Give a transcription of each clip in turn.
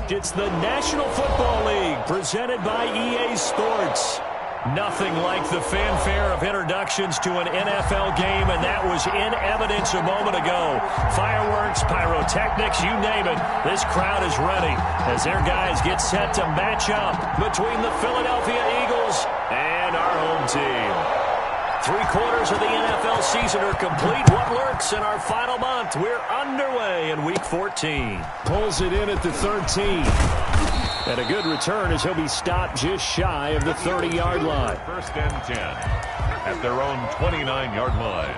It's the National Football League presented by EA Sports. Nothing like the fanfare of introductions to an NFL game, and that was in evidence a moment ago. Fireworks, pyrotechnics, you name it. This crowd is ready as their guys get set to match up between the Philadelphia Eagles and our home team. 3/4 of the NFL season are complete. What lurks in our final month? We're underway in Week 14. Pulls it in at the 13. And a good return as he'll be stopped just shy of the 30-yard line. First and 10 at their own 29-yard line.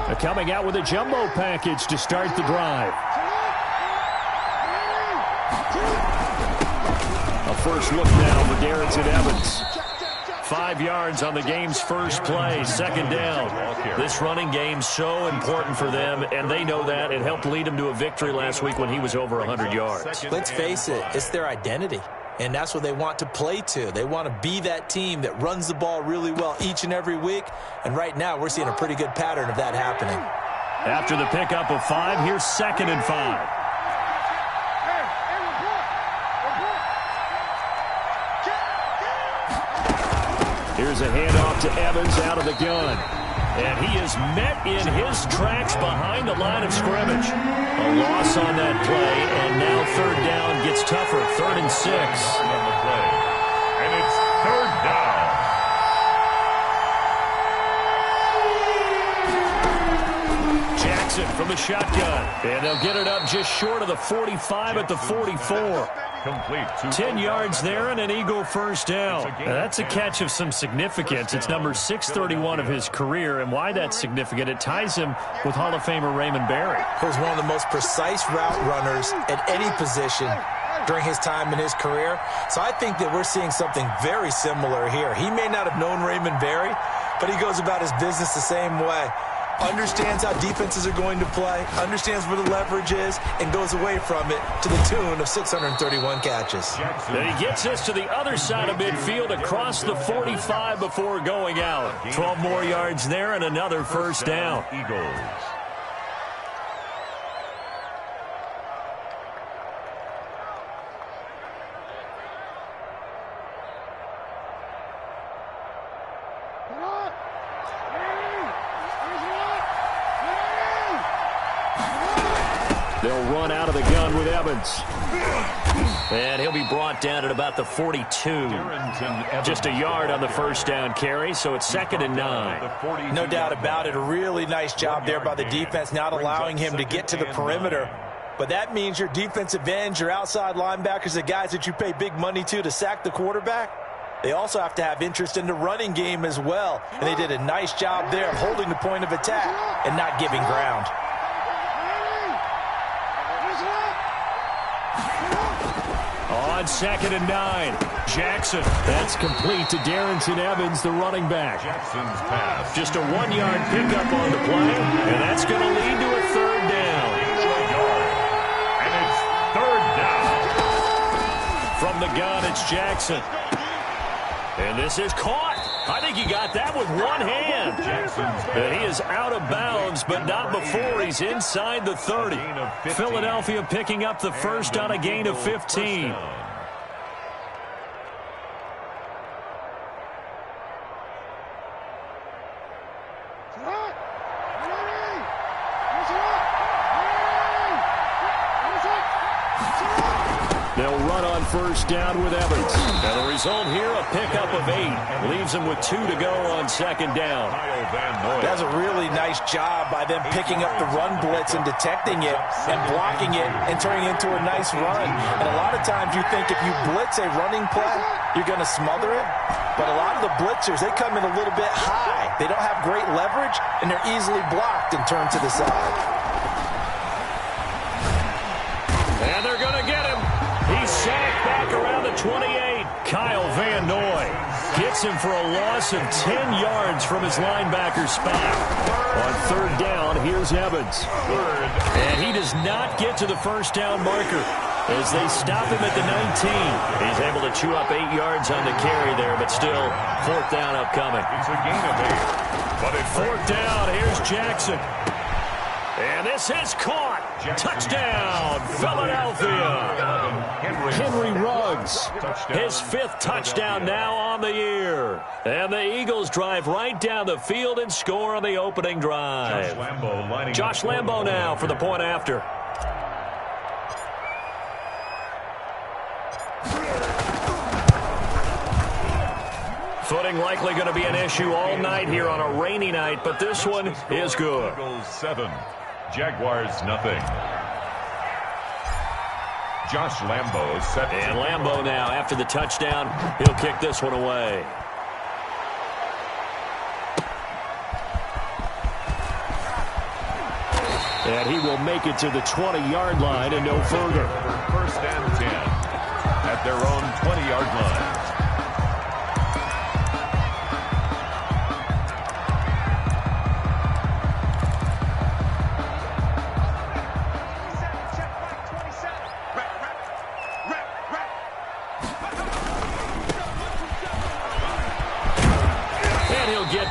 They're coming out with a jumbo package to start the drive. A first look now for Darrington Evans. 5 yards on the game's first play, second down. This running game so important for them, and they know that. It helped lead them to a victory last week when he was over 100 yards. Let's face it, it's their identity, and that's what they want to play to. They want to be that team that runs the ball really well each and every week, and right now we're seeing a pretty good pattern of that happening. After the pickup of 5, here's 2nd and 5. Here's a handoff to Evans out of the gun. And he is met in his tracks behind the line of scrimmage. A loss on that play, and now third down gets tougher. 3rd and 6. On the play. And it's 3rd down. Jackson from the shotgun. And they'll get it up just short of the 45 at the 44. Complete. 10 yards there and an Eagle first down. Now, that's a catch of some significance. It's number 631 of his career, and why that's significant, it ties him with Hall of Famer Raymond Berry. He was one of the most precise route runners at any position during his time in his career. So I think that we're seeing something very similar here. He may not have known Raymond Berry, but he goes about his business the same way. Understands how defenses are going to play, understands where the leverage is, and goes away from it to the tune of 631 catches. Then he gets us to the other side of midfield across the 45 before going out. 12 more yards there and another first down. Eagles. They'll run out of the gun with Evans. And he'll be brought down at about the 42. Just a yard on the first down carry, so it's 2nd and 9. No doubt about it. A really nice job there by the defense, not allowing him to get to the perimeter. But that means your defensive ends, your outside linebackers, the guys that you pay big money to sack the quarterback, they also have to have interest in the running game as well. And they did a nice job there of holding the point of attack and not giving ground. On 2nd and 9, Jackson. That's complete to Darrington Evans, the running back. Jackson's pass. Just a 1-yard pickup on the play, and that's going to lead to a 3rd down. And it's 3rd down. From the gun, it's Jackson. And this is caught. I think he got that with one hand. And he is out of bounds, but not before he's inside the 30. Philadelphia picking up the first on a gain of 15. They'll run on first down with Evans. And the result here, a pickup of 8. Leaves them with 2 to go on 2nd down. That's a really nice job by them picking up the run blitz and detecting it and blocking it and turning it into a nice run. And a lot of times you think if you blitz a running play, you're going to smother it. But a lot of the blitzers, they come in a little bit high. They don't have great leverage, and they're easily blocked and turned to the side. And they're going to get him. He's sacked back around the 28. Kyle Van Noy gets him for a loss of 10 yards from his linebacker spot. On 3rd down, here's Evans. And he does not get to the first down marker as they stop him at the 19. He's able to chew up 8 yards on the carry there, but still 4th down upcoming. It's a gain of 8. But it's 4th down, here's Jackson. And This is caught. Touchdown, Philadelphia. Henry Ruggs. His 5th touchdown now on the year. And the Eagles drive right down the field and score on the opening drive. Josh Lambo now for the point after. Footing likely going to be an issue all night here on a rainy night, but this one is good. Eagles 7, Jaguars nothing. Josh Lambo set. And Lambo now, after the touchdown, he'll kick this one away. And he will make it to the 20-yard line and no further. First and 10 at their own 20-yard line.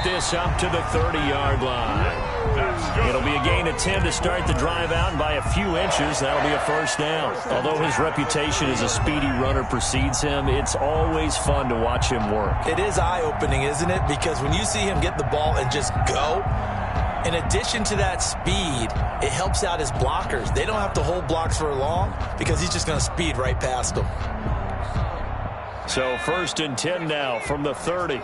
This up to the 30-yard line. It'll be a gain of 10 to start the drive out, and by a few inches, that'll be a first down. Although his reputation as a speedy runner precedes him, it's always fun to watch him work. It is eye-opening, isn't it? Because when you see him get the ball and just go, in addition to that speed, it helps out his blockers. They don't have to hold blocks for long because he's just going to speed right past them. So first and 10 now from the 30.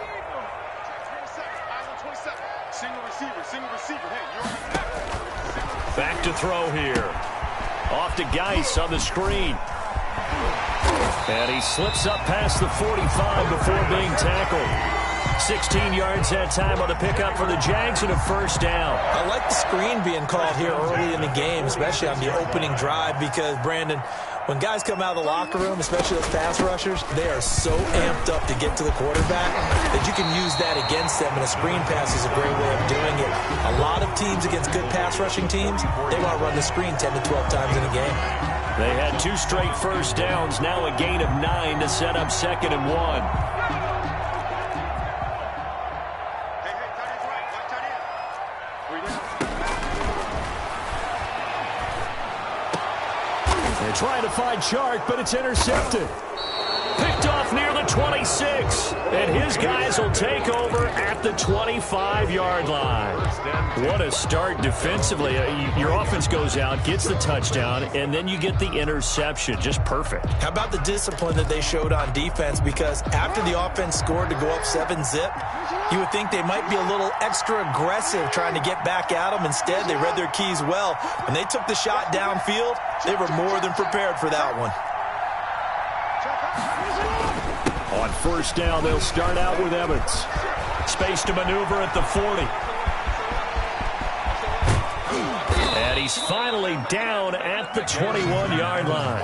Back to throw here. Off to Geis on the screen. And he slips up past the 45 before being tackled. 16 yards that time on the pickup for the Jags and a first down. I like the screen being called here early in the game, especially on the opening drive, because, Brandon, when guys come out of the locker room, especially those pass rushers, they are so amped up to get to the quarterback that you can use that against them, and a screen pass is a great way of doing it. A lot of teams against good pass rushing teams, they want to run the screen 10 to 12 times in a game. They had 2 straight first downs, now a gain of 9 to set up 2nd and 1. They're trying to find Chark, but it's intercepted. Picked off near the 26. And his guys will take over at the 25-yard line. What a start defensively. Your offense goes out, gets the touchdown, and then you get the interception. Just perfect. How about the discipline that they showed on defense? Because after the offense scored to go up 7-zip, you would think they might be a little extra aggressive trying to get back at them. Instead, they read their keys well. When they took the shot downfield, they were more than prepared for that one. On first down, they'll start out with Evans. Space to maneuver at the 40. And he's finally down at the 21-yard line.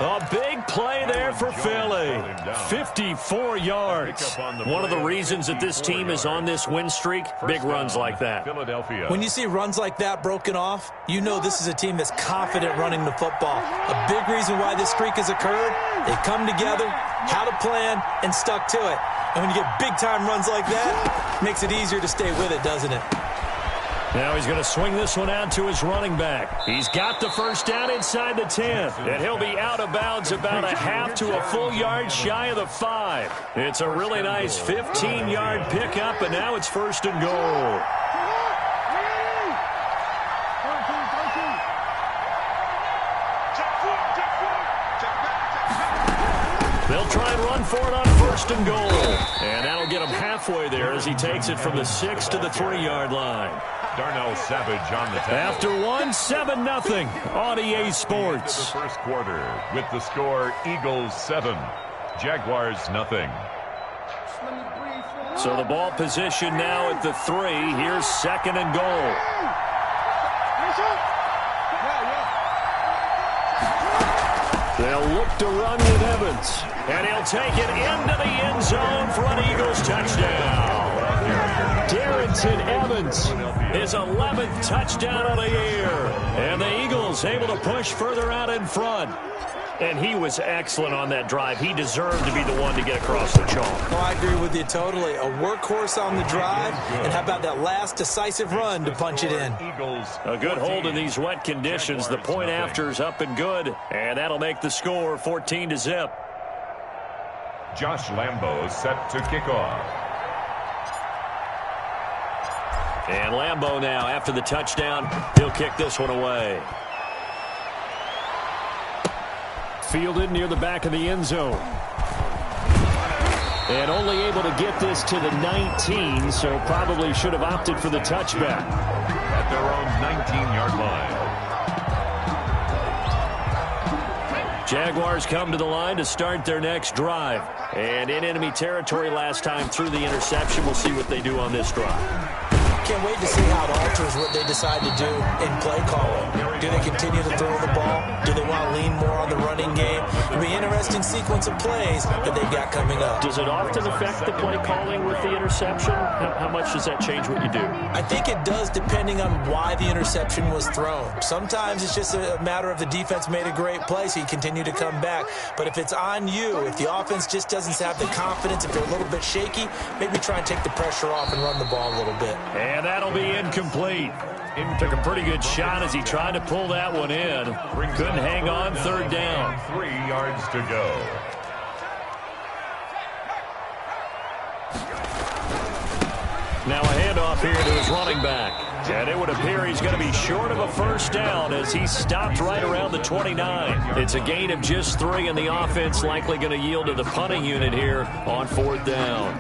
A big play there for Philly. 54 yards. One of the reasons that this team is on this win streak, big runs like that. When you see runs like that broken off, you know this is a team that's confident running the football. A big reason why this streak has occurred, they come together, had a plan, and stuck to it. And when you get big-time runs like that, it makes it easier to stay with it, doesn't it? Now he's going to swing this one out to his running back. He's got the first down inside the 10. And he'll be out of bounds about a half to a full yard shy of the 5. It's a really nice 15-yard pickup, and now it's first and goal. They'll try and run for it on first and goal. And that'll get him halfway there as he takes it from the 6 to the 3-yard line. Darnell Savage on the tackle. After 7-0 on EA Sports. The first quarter with the score Eagles 7, Jaguars nothing. So the ball position now at the 3. Here's second and goal. They'll look to run with Evans. And he'll take it into the end zone for an Eagles touchdown. Darrington Evans, his 11th touchdown of the year. And the Eagles able to push further out in front. And he was excellent on that drive. He deserved to be the one to get across the chalk. Oh, I agree with you totally. A workhorse on the drive, and how about that last decisive run to punch it in? A good hold in these wet conditions. The point after's up and good, and that'll make the score 14-0. Josh Lambo set to kick off. And Lambo now, after the touchdown, he'll kick this one away. Fielded near the back of the end zone. And only able to get this to the 19, so probably should have opted for the touchback. At their own 19-yard line. Jaguars come to the line to start their next drive. And in enemy territory last time through the interception. We'll see what they do on this drive. Can't wait to see how it alters what they decide to do in play calling. Do they continue to throw the ball? Do they want to lean more on the running game? It'll be an interesting sequence of plays that they've got coming up. Does it often affect the play calling with the interception? How much does that change what you do? I think it does, depending on why the interception was thrown. Sometimes it's just a matter of the defense made a great play, so you continue to come back. But if it's on you, if the offense just doesn't have the confidence, if they're a little bit shaky, maybe try and take the pressure off and run the ball a little bit. And that'll be incomplete. Took a pretty good shot as he tried to pull that one in. Couldn't hang on, third down. 3 yards to go. Now a handoff here to his running back. And it would appear he's going to be short of a first down as he stopped right around the 29. It's a gain of just 3, and the offense likely going to yield to the punting unit here on fourth down.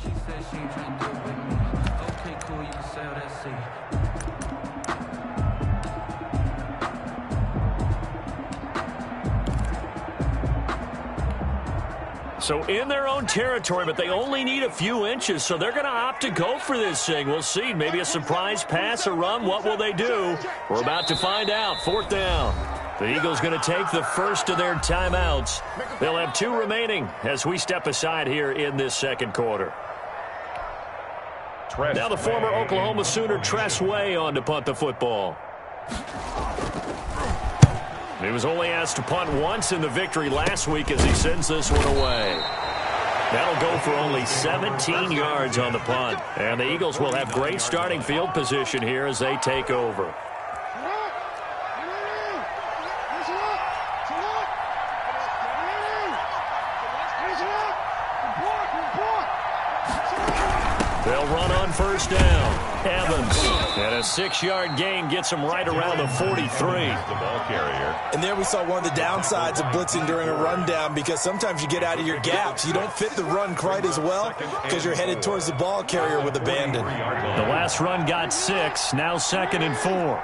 She said she ain't trying to do it with me. Okay, cool, you can sell that seat. So in their own territory, but they only need a few inches, so they're going to opt to go for this thing. We'll see. Maybe a surprise pass or run. What will they do? We're about to find out. Fourth down. The Eagles going to take the first of their timeouts. They'll have 2 remaining as we step aside here in this second quarter. Now the former Oklahoma Sooner Tress Way on to punt the football. He was only asked to punt once in the victory last week as he sends this one away. That'll go for only 17 yards on the punt. And the Eagles will have great starting field position here as they take over. They'll run on first down. Evans, and a 6-yard gain gets him right around the 43. The ball carrier. And there we saw one of the downsides of blitzing during a rundown, because sometimes you get out of your gaps. You don't fit the run quite as well because you're headed towards the ball carrier with abandon. The last run got 6, now 2nd and 4.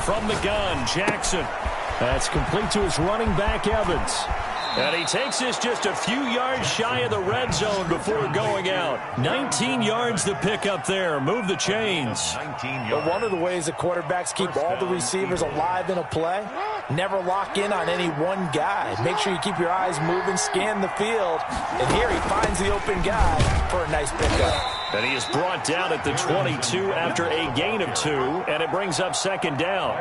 From the gun, Jackson. That's complete to his running back, Evans. And he takes this just a few yards shy of the red zone before going out. 19 yards to pick up there. Move the chains. But one of the ways that quarterbacks keep all the receivers alive in a play, never lock in on any one guy. Make sure you keep your eyes moving, scan the field. And here he finds the open guy for a nice pickup. And he is brought down at the 22 after a gain of 2, and it brings up 2nd down.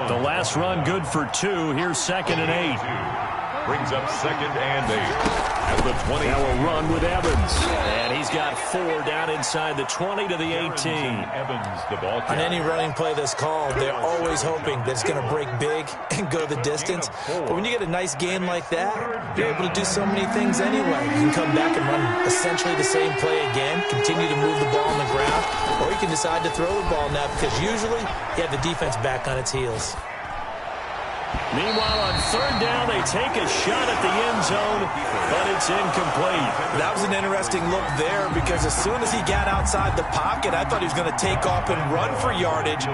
The last run good for 2. Here's 2nd and 8. Brings up 2nd and 8. At the 20. Now a run with Evans. And he's got 4 down inside the 20 to the 18. Evans, the ball On carrier. any running play that's called, they're always hoping that it's going to break big and go the distance. But when you get a nice gain like that, you're able to do so many things anyway. You can come back and run essentially the same play again, continue to move the ball on the ground, or you can decide to throw the ball now because usually you have the defense back on its heels. Meanwhile, on 3rd down, they take a shot at the end zone, but it's incomplete. That was an interesting look there because as soon as he got outside the pocket, I thought he was going to take off and run for yardage.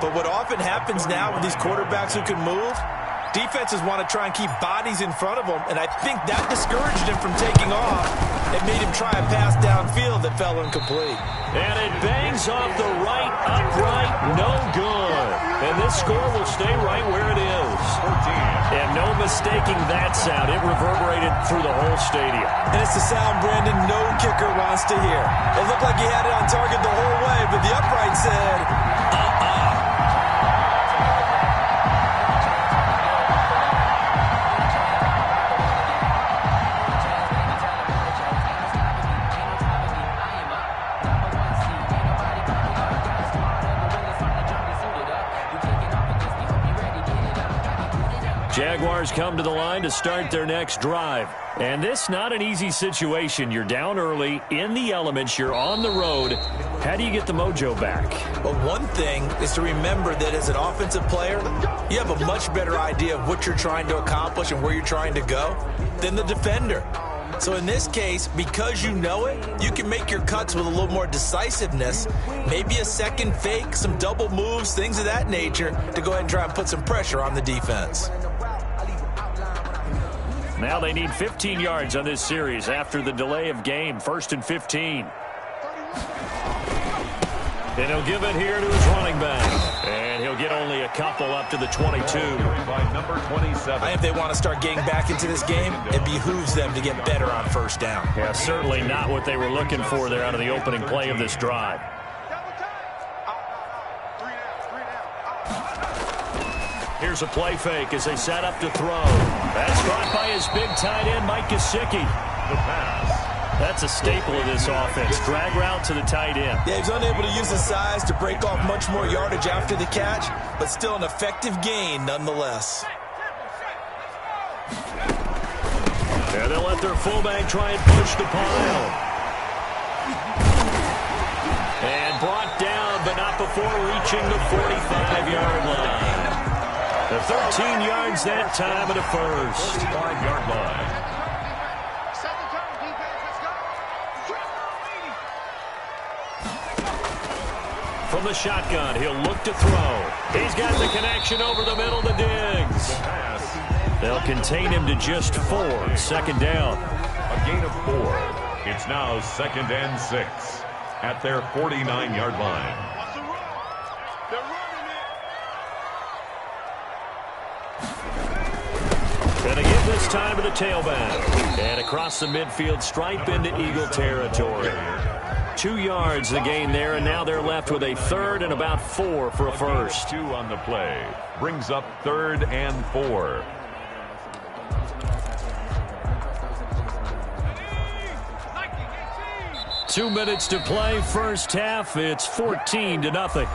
But what often happens now with these quarterbacks who can move, defenses want to try and keep bodies in front of them, and I think that discouraged him from taking off. It made him try a pass downfield that fell incomplete. And it bangs off the right upright, no good. And this score will stay right where it is. 14. And no mistaking that sound. It reverberated through the whole stadium. And it's the sound Brandon no kicker wants to hear. It looked like he had it on target the whole way, but the upright said, Jaguars come to the line to start their next drive. And this not an easy situation. You're down early, in the elements, you're on the road. How do you get the mojo back? Well, one thing is to remember that as an offensive player, you have a much better idea of what you're trying to accomplish and where you're trying to go than the defender. So in this case, because you know it, you can make your cuts with a little more decisiveness, maybe a second fake, some double moves, things of that nature, to go ahead and try and put some pressure on the defense. Now they need 15 yards on this series after the delay of game. 1st and 15. And he'll give it here to his running back. And he'll get only a couple up to the 22. By number 27. I think if they want to start getting back into this game, it behooves them to get better on 1st down. Yeah, certainly not what they were looking for there out of the opening play of this drive. Here's a play fake as they set up to throw. That's caught by his big tight end, Mike Gesicki. The pass. That's a staple of this offense. Drag route to the tight end. Yeah, he's unable to use his size to break off much more yardage after the catch, but still an effective gain nonetheless. And they'll let their fullback try and push the pile. And brought down, but not before reaching the 45-yard line. The 13 yards that time at a first. 5-yard line. From the shotgun, he'll look to throw. He's got the connection over the middle to Diggs. They'll contain him to just 4. 2nd down. A gain of 4. It's now 2nd and 6 at their 49-yard line. And again this time to the tailback. And across the midfield stripe into Eagle territory. 2 yards the gain there, and now they're left with a 3rd and about 4 for a first. 2 on the play. Brings up 3rd and 4. Two minutes to play, first half. It's 14-0.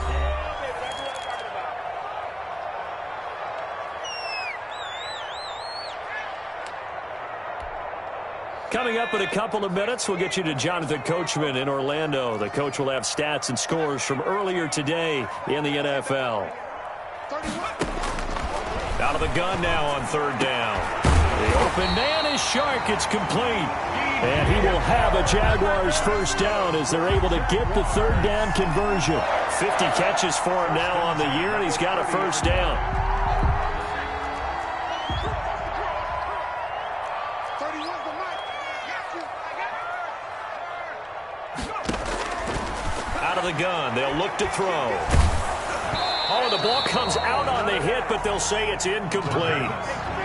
Coming up in a couple of minutes, we'll get you to Jonathan Coachman in Orlando. The coach will have stats and scores from earlier today in the NFL. Out of the gun now on 3rd down. The open man is Shark. It's complete. And he will have a Jaguars 1st down as they're able to get the 3rd down conversion. 50 catches for him now on the year, and he's got a 1st down. Out of the gun, they'll look to throw. Oh, the ball comes out on the hit, but they'll say it's incomplete.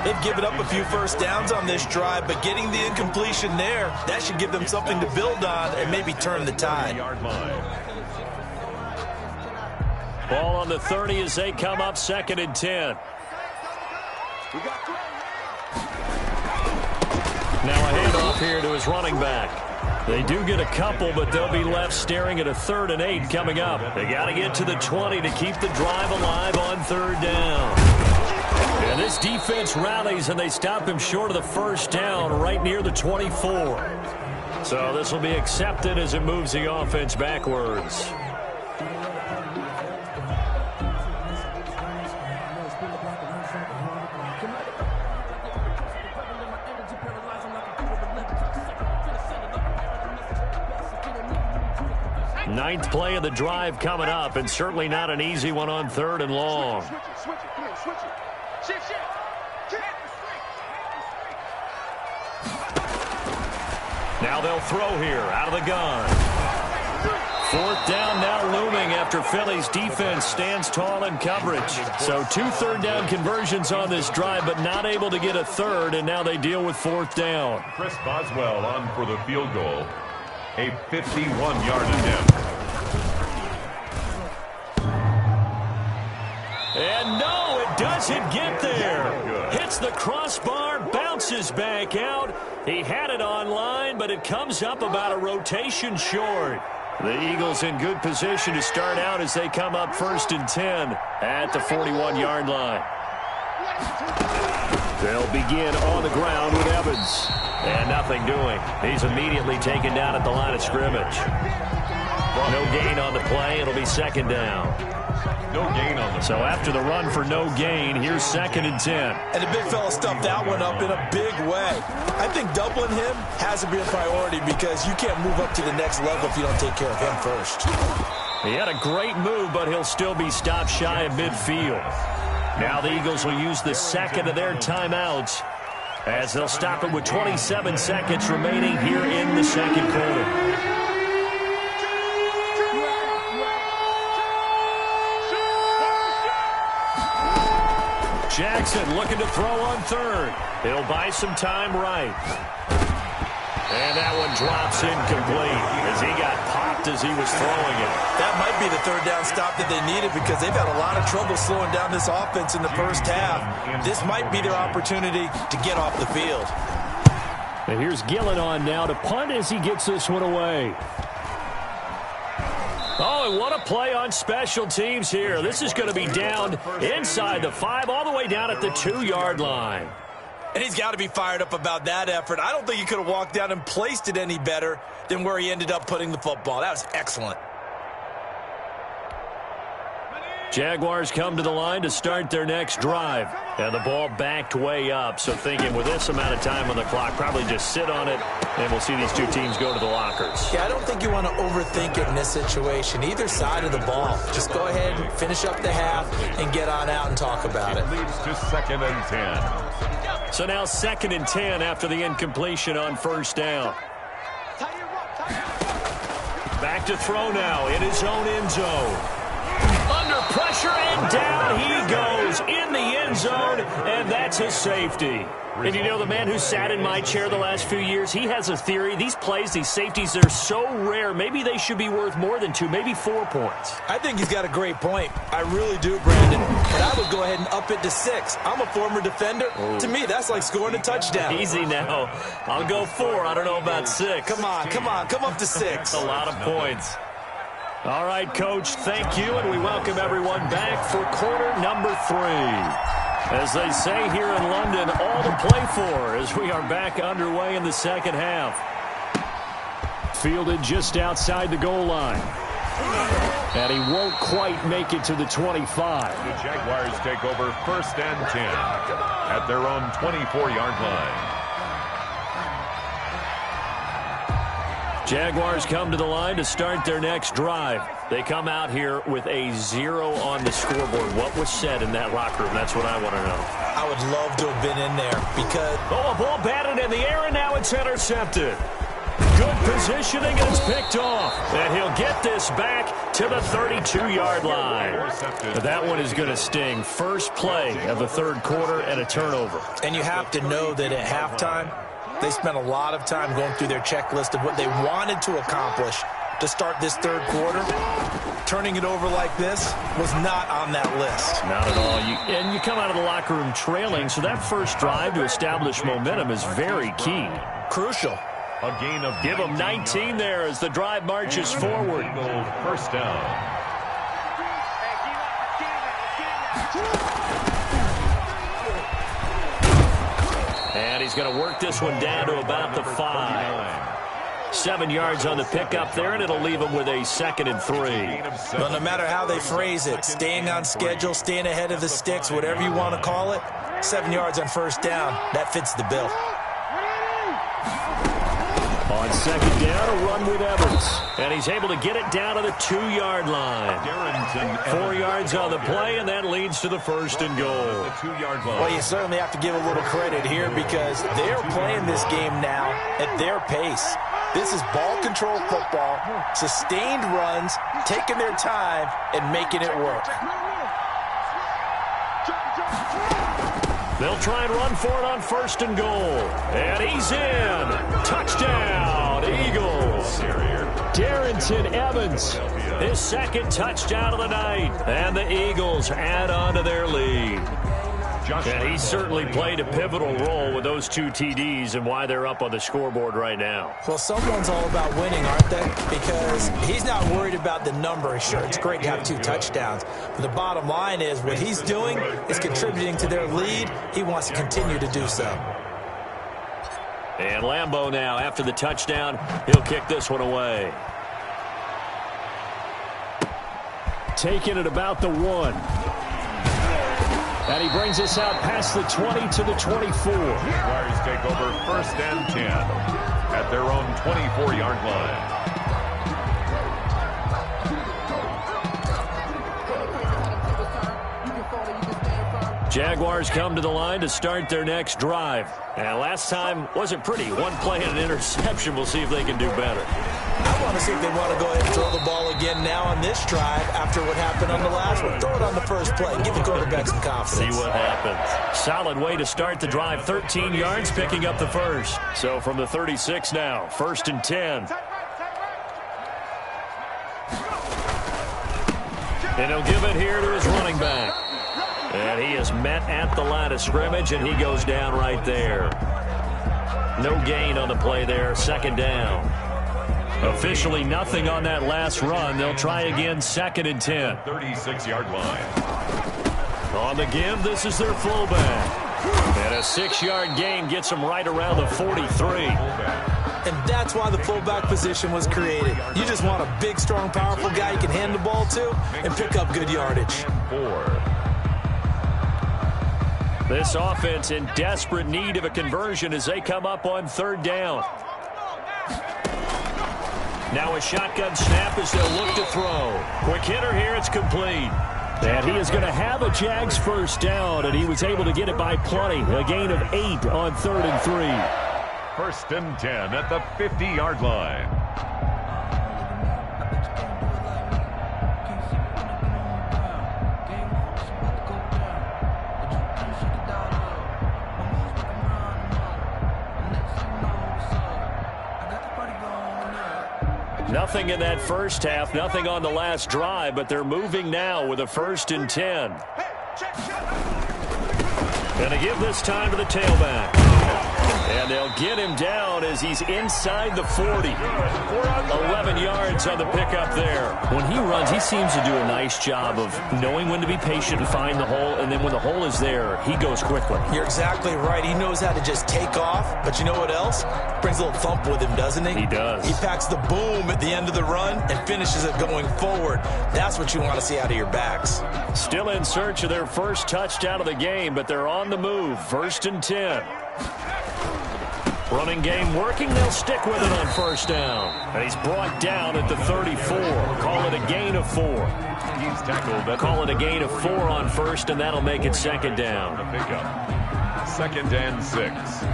They've given up a few 1st downs on this drive, but getting the incompletion there, that should give them something to build on and maybe turn the tide. Ball on the 30 as they come up 2nd and 10. Now a handoff handoff here to his running back. They do get a couple, but they'll be left staring at a 3rd and 8 coming up. They got to get to the 20 to keep the drive alive on 3rd down. And this defense rallies, and they stop him short of the 1st down right near the 24. So this will be accepted as it moves the offense backwards. Ninth play of the drive coming up, and certainly not an easy one on 3rd and long. Now they'll throw here out of the gun. 4th down now looming after Philly's defense stands tall in coverage. So 2 3rd down conversions on this drive, but not able to get a 3rd, and now they deal with 4th down. Chris Boswell on for the field goal. A 51-yard attempt. And no, it doesn't get there. Hits the crossbar, bounces back out. He had it on line, but it comes up about a rotation short. The Eagles in good position to start out as they come up 1st and 10 at the 41-yard line. They'll begin on the ground with Evans. And nothing doing. He's immediately taken down at the line of scrimmage. No gain on the play. It'll be 2nd down. No gain on the play. So after the run for no gain, here's 2nd and 10. And the big fella stuffed that one up in a big way. I think doubling him has to be a priority because you can't move up to the next level if you don't take care of him first. He had a great move, but he'll still be stopped shy of midfield. Now the Eagles will use the 2nd of their timeouts as they'll stop it with 27 seconds remaining here in the 2nd quarter. Jackson looking to throw on 3rd. He'll buy some time right. And that one drops incomplete as he got popped as he was throwing it. That might be the 3rd down stop that they needed because they've had a lot of trouble slowing down this offense in the 1st half. This might be their opportunity to get off the field. And here's Gillen on now to punt as he gets this one away. Oh, and what a play on special teams here. This is going to be down inside the 5, all the way down at the 2-yard line. And he's got to be fired up about that effort. I don't think he could have walked down and placed it any better than where he ended up putting the football. That was excellent. Jaguars come to the line to start their next drive. And the ball backed way up. So thinking with this amount of time on the clock, probably just sit on it, and we'll see these two teams go to the lockers. Yeah, I don't think you want to overthink it in this situation. Either side of the ball. Just go ahead and finish up the half and get on out and talk about it. Leads to 2nd and 10. So now 2nd and 10 after the incompletion on 1st down. Back to throw now in his own end zone. Under pressure, and down he goes in the end zone, and that's a safety. And you know, the man who sat in my chair the last few years, he has a theory. These plays, these safeties, they're so rare. Maybe they should be worth more than 2, maybe 4 points. I think he's got a great point. I really do, Brandon. But I would go ahead and up it to 6. I'm a former defender. Oh. To me, that's like scoring a touchdown. Easy now. I'll go 4. I don't know about 6. Come on. Come up to 6. A lot of points. All right, Coach, thank you, and we welcome everyone back for quarter number 3. As they say here in London, all to play for as we are back underway in the 2nd half. Fielded just outside the goal line. And he won't quite make it to the 25. The Jaguars take over 1st and 10 at their own 24-yard line. Jaguars come to the line to start their next drive. They come out here with a 0 on the scoreboard. What was said in that locker room? That's what I want to know. I would love to have been in there because... Oh, a ball batted in the air, and now it's intercepted. Good positioning, and it's picked off. And he'll get this back to the 32-yard line. That one is going to sting. First play of the 3rd quarter and a turnover. And you have to know that at halftime, they spent a lot of time going through their checklist of what they wanted to accomplish to start this 3rd quarter. Turning it over like this was not on that list. Not at all. And you come out of the locker room trailing, so that first drive to establish momentum is very key. crucial. A gain of Give him 19 there as the drive marches forward. First down. And he's going to work this one down to about the 5. 7 yards on the pickup there, and it'll leave him with a 2nd and 3. Well, no matter how they phrase it, staying on schedule, staying ahead of the sticks, whatever you want to call it, 7 yards on first down, that fits the bill. On 2nd down, a run with Evans. And he's able to get it down to the 2-yard line. 4 yards on the play, and that leads to the 1st and goal. Well, you certainly have to give a little credit here because they're playing this game now at their pace. This is ball control football, sustained runs, taking their time, and making it work. They'll try and run for it on 1st and goal. And he's in. Touchdown, Eagles. Darrington Evans, his 2nd touchdown of the night. And the Eagles add on to their lead. And he certainly played a pivotal role with those 2 TDs and why they're up on the scoreboard right now. Well, someone's all about winning, aren't they? Because he's not worried about the number. Sure, it's great to have 2 touchdowns. But the bottom line is what he's doing is contributing to their lead. He wants to continue to do so. And Lambeau now, after the touchdown, he'll kick this one away. Taking it about the 1. And he brings us out past the 20 to the 24. Jaguars take over 1st and 10 at their own 24-yard line. Jaguars come to the line to start their next drive. And last time wasn't pretty. 1 play and an interception. We'll see if they can do better. I want to see if they want to go ahead and throw the ball again now on this drive after what happened on the last one. Throw it on the first play. Give the quarterback some confidence. See what happens. Solid way to start the drive. 13 yards, picking up the 1st. So from the 36 now, 1st and 10. And he'll give it here to his running back. And he is met at the line of scrimmage, and he goes down right there. No gain on the play there. 2nd down. Officially nothing on that last run. They'll try again, 2nd and 10. 36-yard line. On the give, this is their fullback. And a 6-yard gain gets them right around the 43. And that's why the fullback position was created. You just want a big, strong, powerful guy you can hand the ball to and pick up good yardage. 4. This offense in desperate need of a conversion as they come up on 3rd down. Now a shotgun snap as they'll look to throw. Quick hitter here, it's complete. And he is going to have a Jags 1st down, and he was able to get it by plenty. A gain of 8 on 3rd and 3. 1st and 10 at the 50-yard line. Nothing in that first half, nothing on the last drive, but they're moving now with a 1st and 10. Going to give this time to the tailback. And they'll get him down as he's inside the 40. 11 yards on the pickup there. When he runs, he seems to do a nice job of knowing when to be patient and find the hole, and then when the hole is there, he goes quickly. You're exactly right. He knows how to just take off, but you know what else? Brings a little thump with him, doesn't he? He does. He packs the boom at the end of the run and finishes it going forward. That's what you want to see out of your backs. Still in search of their first touchdown of the game, but they're on the move. 1st and 10. Running game working. They'll stick with it on 1st down. And he's brought down at the 34. Call it a gain of 4. He's tackled. Call it a gain of 4 on 1st, and that'll make it 2nd down. Pickup. 2nd and 6.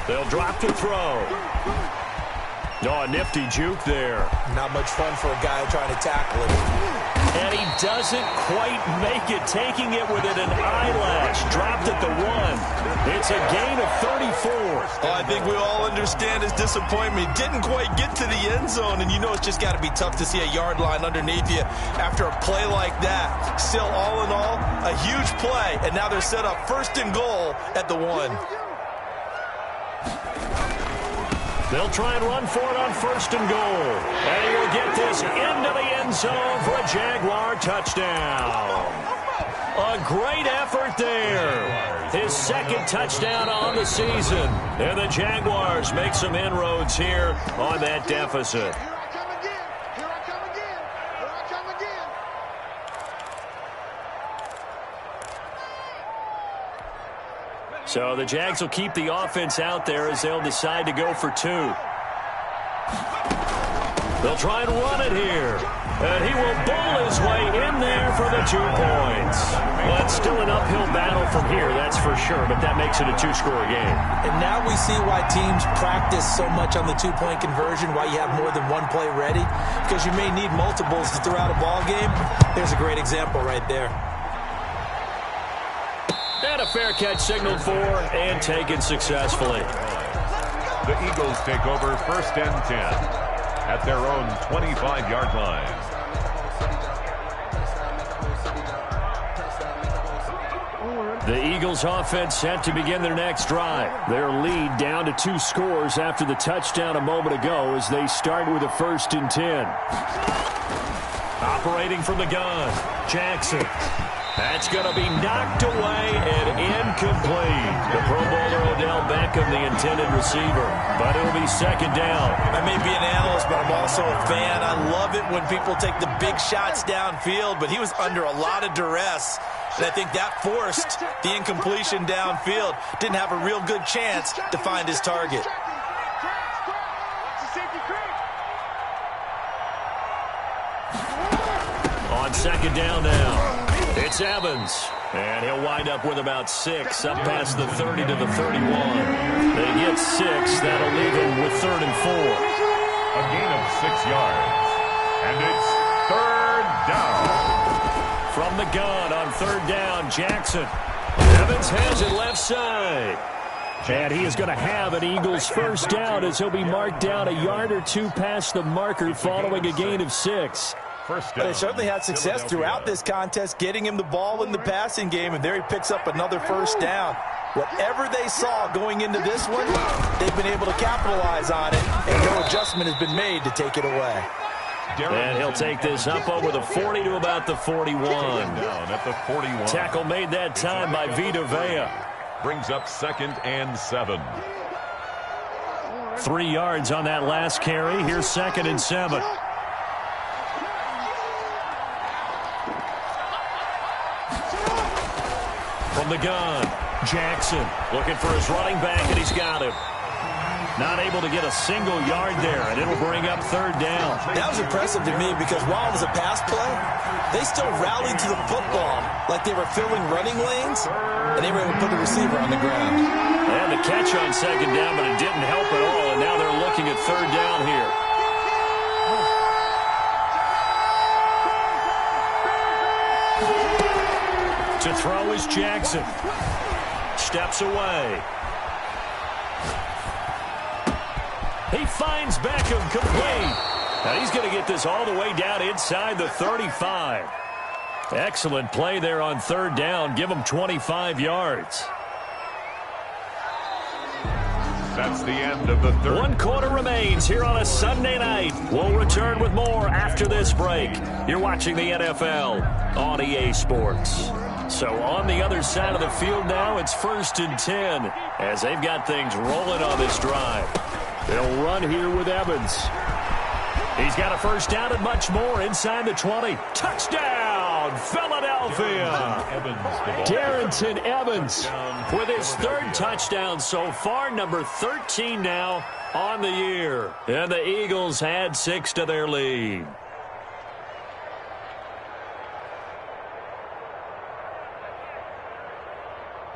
They'll drop to throw. Oh, a nifty juke there. Not much fun for a guy trying to tackle it. And he doesn't quite make it, taking it within an eyelash. Dropped at the 1. It's a gain of 34. Oh, I think we all understand his disappointment. Didn't quite get to the end zone, and you know it's just got to be tough to see a yard line underneath you after a play like that. Still, all in all, a huge play, and now they're set up 1st and goal at the 1. They'll try and run for it on 1st and goal. And he will get this into the end zone for a Jaguar touchdown. A great effort there. His 2nd touchdown on the season. And the Jaguars make some inroads here on that deficit. So the Jags will keep the offense out there as they'll decide to go for 2. They'll try and run it here. And he will bowl his way in there for the 2 points. But still an uphill battle from here, that's for sure. But that makes it a 2-score game. And now we see why teams practice so much on the 2-point conversion, why you have more than one play ready. Because you may need multiples throughout a ball game. There's a great example right there. And a fair catch signaled for and taken successfully. The Eagles take over 1st and 10 at their own 25-yard line. The Eagles offense set to begin their next drive. Their lead down to 2 scores after the touchdown a moment ago as they start with a 1st and 10. Operating from the gun, Jackson. That's going to be knocked away and incomplete. The Pro Bowler Odell Beckham, the intended receiver. But it'll be 2nd down. I may be an analyst, but I'm also a fan. I love it when people take the big shots downfield, but he was under a lot of duress. And I think that forced the incompletion downfield. Didn't have a real good chance to find his target. On 2nd down now. It's Evans. And he'll wind up with about 6 up past the 30 to the 31. They get 6. That'll leave him with 3rd and 4. A gain of 6 yards. And it's 3rd down. From the gun on 3rd down, Jackson. Evans has it left side. And he is going to have an Eagles 1st down as he'll be marked down a yard or 2 past the marker following a gain of 6. First But down. they certainly had success throughout this contest, getting him the ball in the passing game, and there he picks up another 1st down. Whatever they saw going into this one, they've been able to capitalize on it, and no adjustment has been made to take it away. And he'll take this up over the 40 to about the 41. Down at the 41. Tackle made that time by Vita Vea. Brings up 2nd and 7. 3 yards on that last carry. Here's 2nd and 7. From the gun, Jackson looking for his running back, and he's got him. Not able to get a single yard there, and it'll bring up 3rd down. That was impressive to me because while it was a pass play, they still rallied to the football like they were filling running lanes, and they were able to put the receiver on the ground. They had the catch on 2nd down, but it didn't help at all, and now they're looking at 3rd down here. To throw is Jackson. Steps away. He finds Beckham complete. Now he's going to get this all the way down inside the 35. Excellent play there on 3rd down. Give him 25 yards. That's the end of the 3rd. 1 quarter remains here on a Sunday night. We'll return with more after this break. You're watching the NFL on EA Sports. So on the other side of the field now, it's 1st and 10 as they've got things rolling on this drive. They'll run here with Evans. He's got a 1st down and much more inside the 20. Touchdown, Philadelphia! Darrington Evans with his 3rd touchdown so far, number 13 now on the year. And the Eagles add 6 to their lead.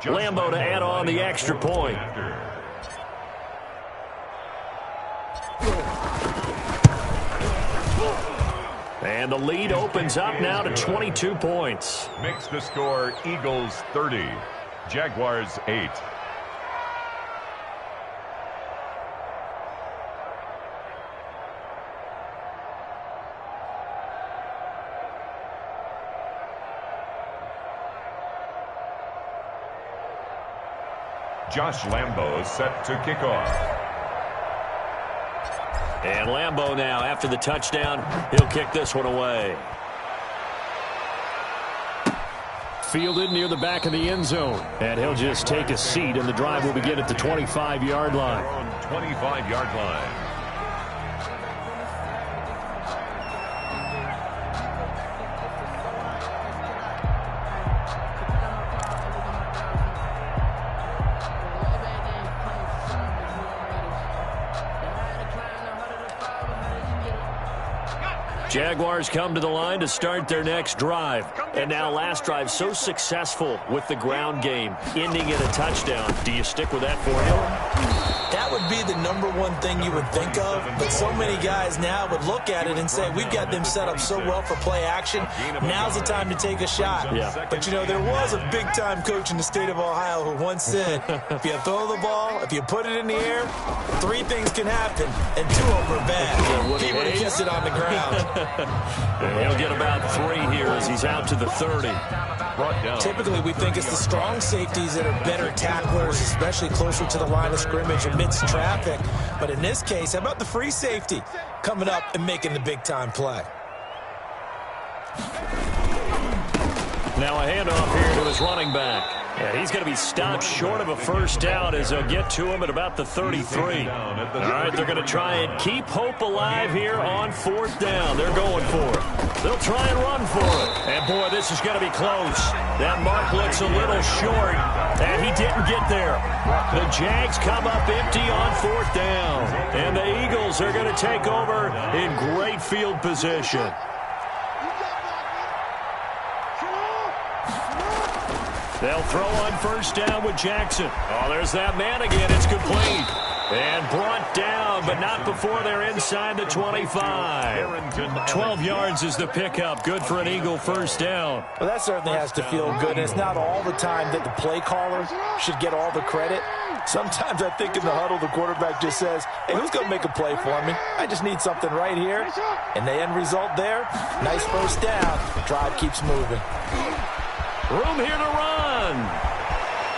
Lambo to add on the extra point. And the lead opens up now to 22 points. Makes the score Eagles 30, Jaguars 8. Josh Lambo is set to kick off. And Lambo now, after the touchdown, he'll kick this one away. Fielded near the back of the end zone. And he'll just take a seat, and the drive will begin at the 25-yard line. 25-yard line. Jaguars come to the line to start their next drive. And now last drive so successful with the ground game, ending in a touchdown. Do you stick with that formula? That would be the number one thing you would think of, but so many guys now would look at it and say, we've got them set up so well for play action. Now's the time to take a shot. Yeah. But, you know, there was a big-time coach in the state of Ohio who once said, if you throw the ball, if you put it in the air, 3 things can happen, and 2 of them are bad. He would have kissed it on the ground. He'll get about 3 here as he's out to the 30. Typically, we think it's the strong safeties that are better tacklers, especially closer to the line of scrimmage amidst traffic. But in this case, how about the free safety coming up and making the big-time play? Now a handoff here to his running back. Yeah, he's going to be stopped short of a first down as they'll get to him at about the 33. All right, they're going to try and keep hope alive here on 4th down. They're going for it. They'll try and run for it. And, boy, this is going to be close. That mark looks a little short, and he didn't get there. The Jags come up empty on 4th down. And the Eagles are going to take over in great field position. They'll throw on first down with Jackson. Oh, there's that man again. It's complete. And brought down, but not before they're inside the 25. 12 yards is the pickup. Good for an Eagle first down. Well, that certainly has to feel good. And it's not all the time that the play caller should get all the credit. Sometimes I think in the huddle, the quarterback just says, hey, who's going to make a play for me? I just need something right here. And the end result there, nice first down. The drive keeps moving. Room here to run.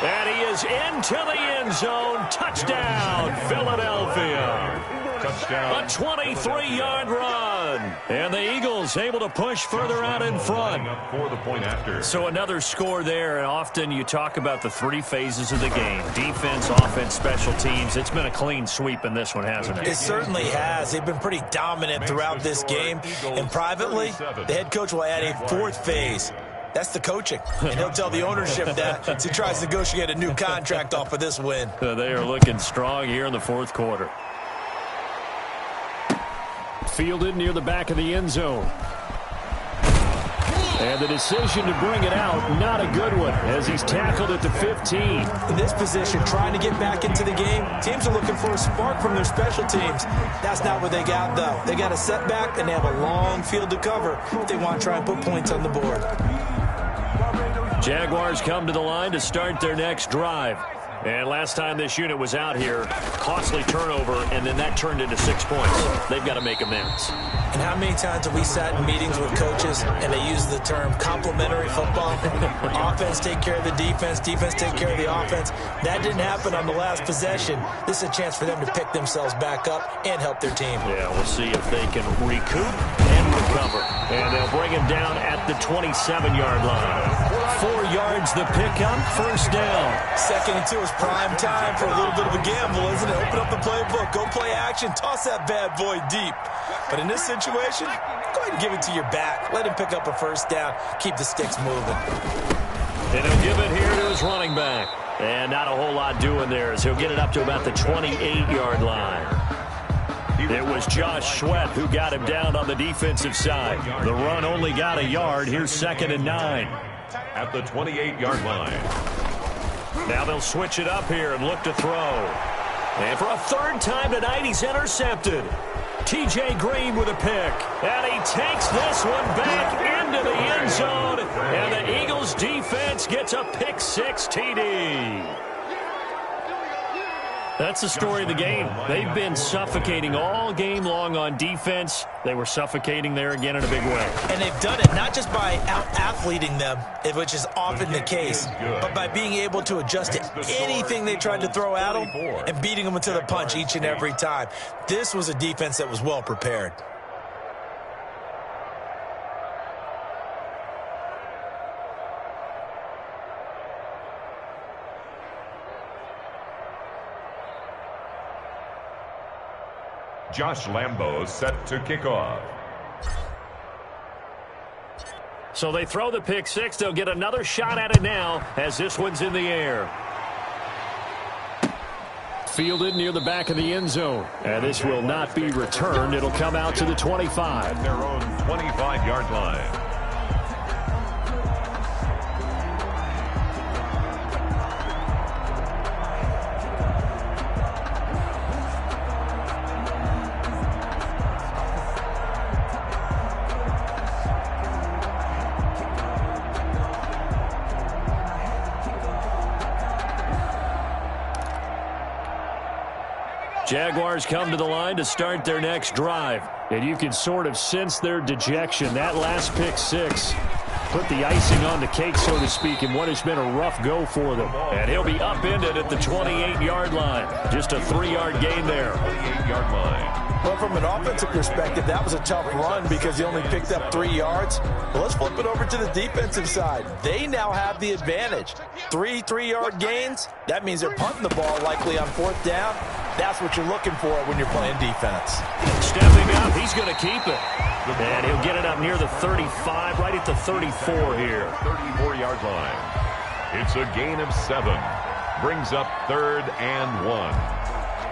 And he is into the end zone. Touchdown, Philadelphia. Touchdown. A 23-yard run. And the Eagles able to push further out in front. For the point after. So another score there. And often you talk about the 3 phases of the game. Defense, offense, special teams. It's been a clean sweep in this one, hasn't it? It certainly has. They've been pretty dominant throughout this game. And privately, the head coach will add a 4th phase. That's the coaching. And he'll tell the ownership that as he tries to negotiate a new contract off of this win. They are looking strong here in the 4th quarter. Fielded near the back of the end zone. And the decision to bring it out, not a good one, as he's tackled at the 15. In this position, trying to get back into the game, teams are looking for a spark from their special teams. That's not what they got, though. They got a setback, and they have a long field to cover if they want to try and put points on the board. Jaguars come to the line to start their next drive. And last time this unit was out here, costly turnover, and then that turned into 6 points. They've got to make amends. And how many times have we sat in meetings with coaches and they use the term complementary football? Offense take care of the defense, defense take care of the offense. That didn't happen on the last possession. This is a chance for them to pick themselves back up and help their team. Yeah, we'll see if they can recoup and recover. And they'll bring him down at the 27-yard line. 4 yards the pickup, first down. 2nd and 2 is prime time for a little bit of a gamble, isn't it? Open up the playbook, go play action, toss that bad boy deep. But in this situation, go ahead and give it to your back. Let him pick up a first down. Keep the sticks moving. And he'll give it here to his running back. And not a whole lot doing there as he'll get it up to about the 28-yard line. It was Josh Sweat who got him down on the defensive side. The run only got a yard. Here's 2nd and 9. At the 28-yard line. Now they'll switch it up here and look to throw. And for a 3rd time tonight, he's intercepted. T.J. Green with a pick. And he takes this one back into the end zone. And the Eagles defense gets a pick six TD. That's the story of the game. They've been suffocating all game long on defense. They were suffocating there again in a big way. And they've done it not just by out-athleting them, which is often the case, but by being able to adjust to anything they tried to throw at them and beating them into the punch each and every time. This was a defense that was well prepared. Josh Lambo set to kick off. So they throw the pick six. They'll get another shot at it now as this one's in the air. Fielded near the back of the end zone. And this will not be returned. It'll come out to the 25. Their own 25-yard line. Jaguars come to the line to start their next drive. And you can sort of sense their dejection. That last pick six put the icing on the cake, so to speak, in what has been a rough go for them. And he'll be upended at the 28-yard line. Just a 3-yard gain there. 28-yard line. Well, from an offensive perspective, that was a tough run because he only picked up 3 yards. But let's flip it over to the defensive side. They now have the advantage. 3-3-yard gains, that means they're punting the ball likely on 4th down. That's what you're looking for when you're playing defense. Stepping up, he's going to keep it. And he'll get it up near the 35, right at the 34 here. 34-yard line. It's a gain of 7. Brings up 3rd and 1.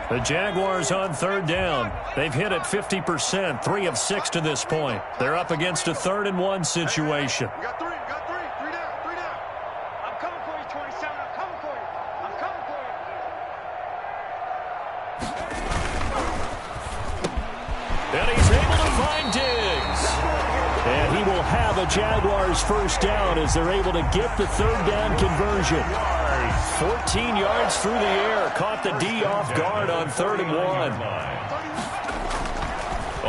The Jaguars on 3rd down. They've hit it 50%, 3 of 6 to this point. They're up against a 3rd and 1 situation. We got 3 down. I'm coming for you, 27. I'm coming for you. I'm coming for you. And he's able to find Diggs. And he will have a Jaguars first down as they're able to get the 3rd down conversion. 14 yards through the air. Caught the D off guard on 3rd and 1.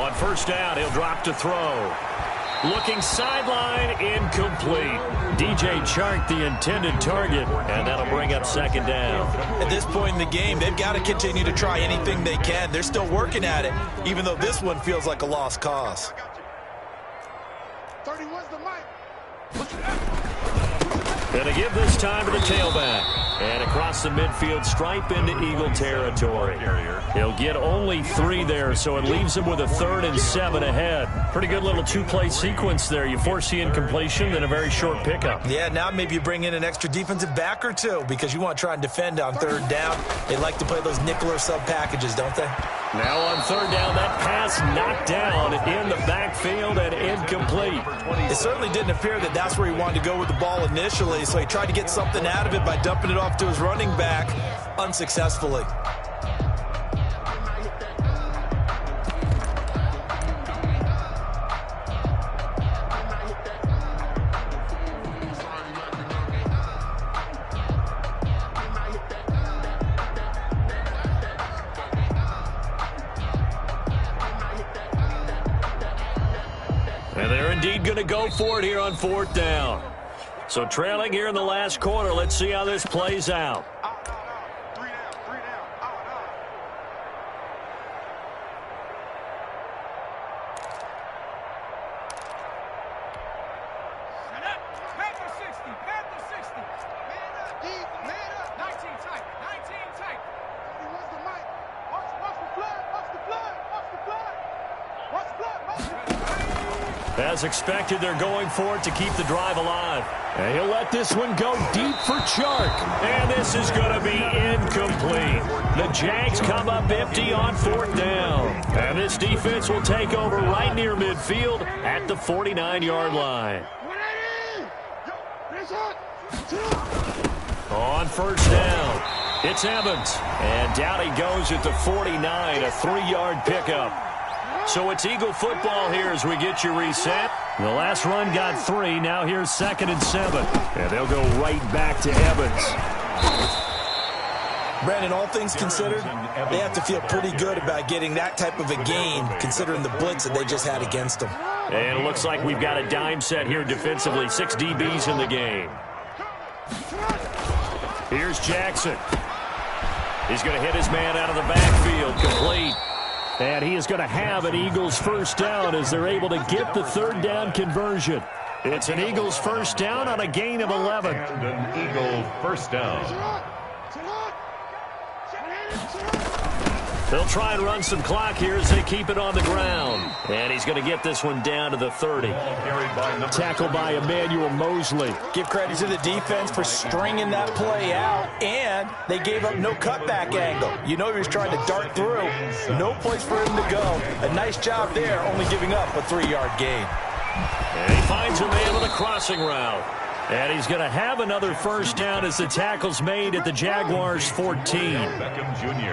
On first down, he'll drop to throw. Looking sideline, incomplete. DJ Chark, the intended target, and that'll bring up 2nd down. At this point in the game, they've got to continue to try anything they can. They're still working at it, even though this one feels like a lost cause. 31's the mic. Gonna give this time to the tailback. And across the midfield stripe into Eagle territory. He'll get only 3 there, so it leaves him with a 3rd and 7 ahead. Pretty good little 2-play sequence there. You force the incompletion, then a very short pickup. Yeah, now maybe you bring in an extra defensive back or 2 because you want to try and defend on 3rd down. They like to play those nickel or sub packages, don't they? Now on 3rd down, that pass knocked down in the backfield and incomplete. It certainly didn't appear that that's where he wanted to go with the ball initially, so he tried to get something out of it by dumping it off to his running back unsuccessfully. And they're indeed going to go for it here on 4th down. So trailing here in the last quarter. Let's see how this plays out. As expected, they're going for it to keep the drive alive. And he'll let this one go deep for Chark. And this is going to be incomplete. The Jags come up empty on 4th down. And this defense will take over right near midfield at the 49-yard line. On 1st down, it's Evans. And down he goes at the 49, a 3-yard pickup. So it's Eagle football here as we get you reset. The last run got 3. Now here's 2nd and 7. And they'll go right back to Evans. Brandon, all things considered, they have to feel pretty good about getting that type of a gain, considering the blitz that they just had against them. And it looks like we've got a dime set here defensively. 6 DBs in the game. Here's Jackson. He's going to hit his man out of the backfield. Complete. And he is going to have an Eagles first down as they're able to get the 3rd down conversion. It's an Eagles first down on a gain of 11. And an Eagle first down. They'll try and run some clock here as they keep it on the ground. And he's going to get this one down to the 30. Tackled by Emmanuel Mosley. Give credit to the defense for stringing that play out, and they gave up no cutback angle. You know he was trying to dart through. No place for him to go. A nice job there, only giving up a 3-yard gain. And he finds a man with a crossing route. And he's going to have another first down as the tackle's made at the Jaguars' 14.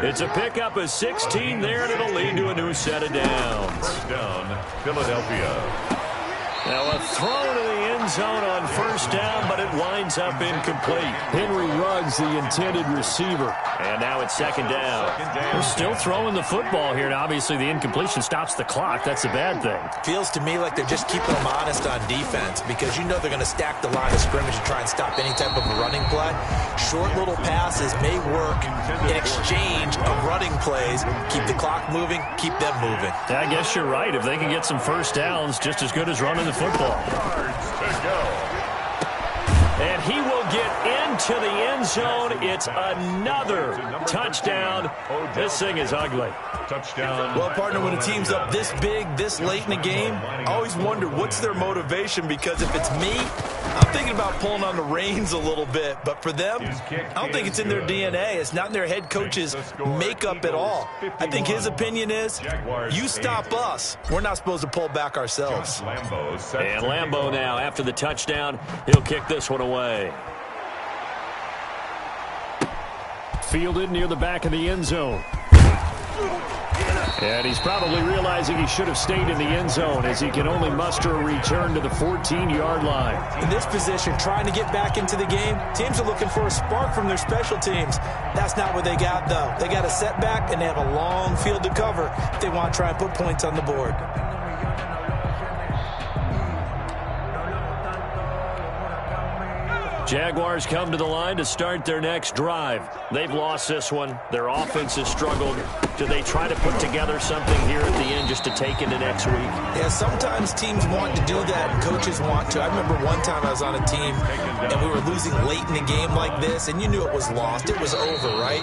It's a pickup of 16 there, and it'll lead to a new set of downs. First down, Philadelphia. Now a throw to the end zone on first down, but it winds up incomplete. Henry Ruggs, the intended receiver. And now it's 2nd down. They're still throwing the football here, and obviously the incompletion stops the clock. That's a bad thing. Feels to me like they're just keeping them honest on defense because you know they're going to stack the line of scrimmage and try and stop any type of a running play. Short little passes may work in exchange of running plays. Keep the clock moving, keep them moving. I guess you're right. If they can get some first downs, just as good as running the football. And he will get into the end zone. It's another touchdown. This thing is ugly. Touchdown. Well, partner, when a team's up this big, this late in the game, I always wonder what's their motivation, because if it's me, I'm thinking about pulling on the reins a little bit. But for them, I don't think it's in their DNA. It's not in their head coach's makeup at all. I think his opinion is, you stop us. We're not supposed to pull back ourselves. And Lambeau now, after the touchdown, he'll kick this one away. Fielded near the back of the end zone. And he's probably realizing he should have stayed in the end zone as he can only muster a return to the 14-yard line. In this position, trying to get back into the game, teams are looking for a spark from their special teams. That's not what they got, though. They got a setback, and they have a long field to cover if they want to try and put points on the board. Jaguars come to the line to start their next drive. They've lost this one. Their offense has struggled. Do they try to put together something here at the end just to take into next week? Yeah, sometimes teams want to do that and coaches want to. I remember one time I was on a team and we were losing late in the game like this, and you knew it was lost. It was over, right?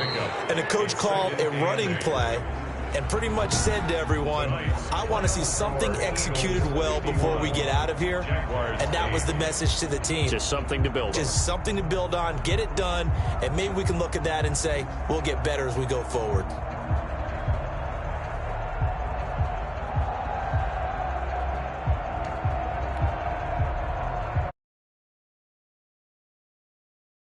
And the coach called a running play and pretty much said to everyone, I want to see something executed well before we get out of here. And that was the message to the team. Just something to build on. Just something to build on, get it done, and maybe we can look at that and say, we'll get better as we go forward.